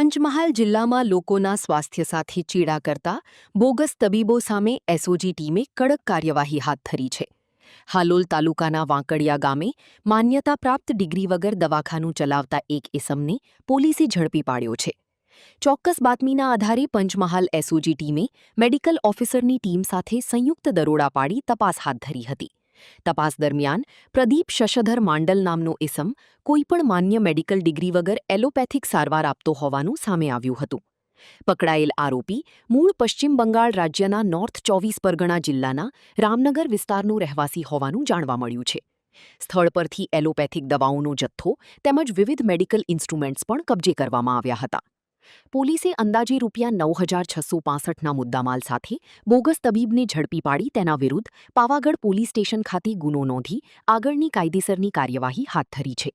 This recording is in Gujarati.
પંચમહાલ જિલ્લામાં લોકોના સ્વાસ્થ્ય સાથે ચેડા કરતા બોગસ તબીબો સામે એસઓજી ટીમે કડક કાર્યવાહી હાથ ધરી છે. હાલોલ તાલુકાના વાંકડિયા ગામે માન્યતા પ્રાપ્ત ડિગ્રી વગર દવાખાનું ચલાવતા એક ઇસમને પોલીસે ઝડપી પાડ્યો છે. ચોક્કસ બાતમીના આધારે પંચમહાલ એસઓજી ટીમે મેડિકલ ઓફિસરની ટીમ સાથે સંયુક્ત દરોડા પાડી તપાસ હાથ ધરી હતી. તપાસ દરમિયાન પ્રદીપ શશધર માંડલ નામનો ઇસમ કોઈપણ માન્ય મેડિકલ ડિગ્રી વગર એલોપેથિક સારવાર આપતો હોવાનું સામે આવ્યું હતું. પકડાયેલ આરોપી મૂળ પશ્ચિમ બંગાળ રાજ્યના નોર્થ 24 પરગણા જિલ્લાના રામનગર વિસ્તારનો રહેવાસી હોવાનું જાણવા મળ્યું છે. સ્થળ પરથી એલોપેથિક દવાઓનો જથ્થો તેમજ વિવિધ મેડિકલ ઇન્સ્ટ્રુમેન્ટ્સ પણ કબજે કરવામાં આવ્યા હતા. પોલીસે અંદાજે ₹9,665ના મુદ્દામાલ સાથે બોગસ તબીબને ઝડપી પાડી તેના વિરુદ્ધ પાવાગઢ પોલીસ સ્ટેશન ખાતે ગુનો નોંધી આગળની કાયદેસરની કાર્યવાહી હાથ ધરી છે.